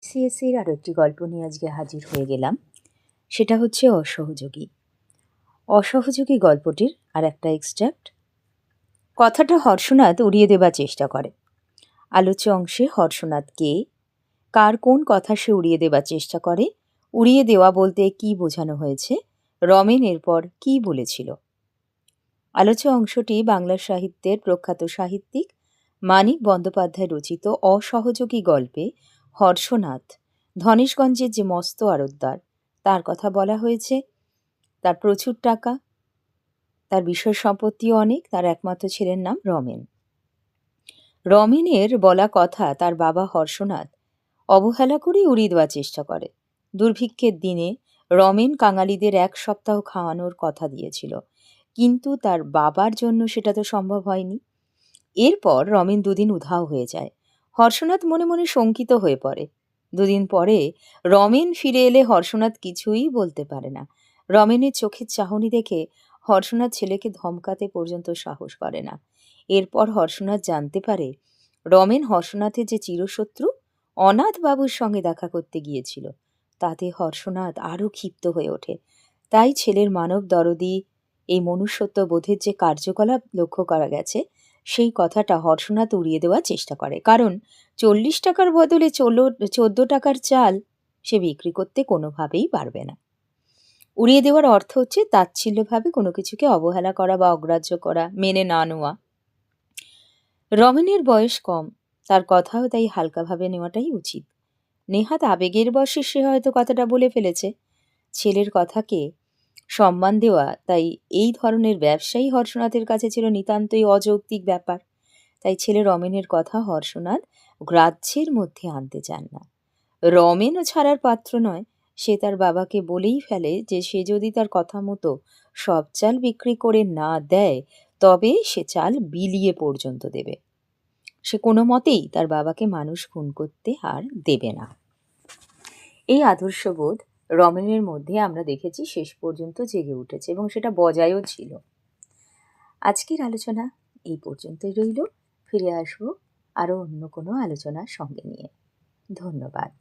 সিএসসির আরও একটি গল্প নিয়ে আজকে হাজির হয়ে গেলাম। সেটা হচ্ছে অসহযোগী। অসহযোগী গল্পটির আর একটা এক্সট্র্যাক্ট। কথাটা হর্ষনাথ উড়িয়ে দেবার চেষ্টা করে। আলোচ্য অংশে হর্ষনাথ কে, কার কোন কথা সে উড়িয়ে দেবার চেষ্টা করে, উড়িয়ে দেওয়া বলতে কি বোঝানো হয়েছে, রমেন এরপর কি বলেছিল। আলোচ্য অংশটি বাংলা সাহিত্যের প্রখ্যাত সাহিত্যিক মানিক বন্দ্যোপাধ্যায় রচিত অসহযোগী গল্পে হর্ষনাথ, ধনেশগঞ্জের যে মস্ত আড়তদার, তার কথা বলা হয়েছে। তার প্রচুর টাকা, তার বিষয় সম্পত্তিও অনেক। তার একমাত্র ছেলের নাম রমেন। রমেনের বলা কথা তার বাবা হর্ষনাথ অবহেলা করে উড়িয়ে দেওয়ার চেষ্টা করে। দুর্ভিক্ষের দিনে রমেন কাঙালিদের 1 সপ্তাহ খাওয়ানোর কথা দিয়েছিল, কিন্তু তার বাবার জন্য সেটা তো সম্ভব হয়নি। এরপর রমেন 2 দিন উধাও হয়ে যায়। হর্ষনাথ মনে মনে শঙ্কিত হয়ে পড়ে। 2 দিন পরে রমেন ফিরে এলে হর্ষনাথ কিছুই বলতে পারে না। রমেনের চোখের চাহনি দেখে হর্ষনাথ ছেলেকে ধমকাতে পর্যন্ত সাহস করে না। এরপর হর্ষনাথ জানতে পারে রমেন হর্ষনাথের যে চিরশত্রু অনাথ বাবুর সঙ্গে দেখা করতে গিয়েছিল। তাতে হর্ষনাথ আরও ক্ষিপ্ত হয়ে ওঠে। তাই ছেলের মানব দরদি এই মনুষ্যত্ব বোধের যে কার্যকলাপ লক্ষ্য করা গেছে, সেই কথাটা হর্ষনাথ উড়িয়ে দেওয়ার চেষ্টা করে। কারণ 40 টাকার বদলে 14 টাকার চাল সে বিক্রি করতে কোনোভাবেই পারবে না। উড়িয়ে দেওয়ার অর্থ হচ্ছে তাচ্ছিল্যভাবে কোনো কিছুকে অবহেলা করা বা অগ্রাহ্য করা, মেনে না নেওয়া। রমেনের বয়স কম, তার কথাও তাই হালকাভাবে নেওয়াটাই উচিত। নেহাত আবেগের বশে সে হয়তো কথাটা বলে ফেলেছে। ছেলের কথাকে সম্মান দেওয়া তাই এই ধরনের ব্যবসায়ী হর্ষনাথের কাছে ছিল নিতান্তই অযৌক্তিক ব্যাপার। তাই ছেলে রমেনের কথা হর্ষনাথ গ্রাহ্যের মধ্যে আনতে চান না। রমেনও ছাড়ার পাত্র নয়। সে তার বাবাকে বলেই ফেলে যে সে যদি তার কথা মতো সব চাল বিক্রি করে না দেয়, তবে সে চাল বিলিয়ে পর্যন্ত দেবে। সে কোনো মতেই তার বাবাকে মানুষ খুন করতে আর দেবে না। এই আদর্শবোধ রমেনের মধ্যে আমরা দেখেছি শেষ পর্যন্ত জেগে উঠেছে এবং সেটা বজায়ও ছিল। আজকের আলোচনা এই পর্যন্তই রইল। ফিরে আসবো আরও অন্য কোনো আলোচনার সঙ্গে নিয়ে। ধন্যবাদ।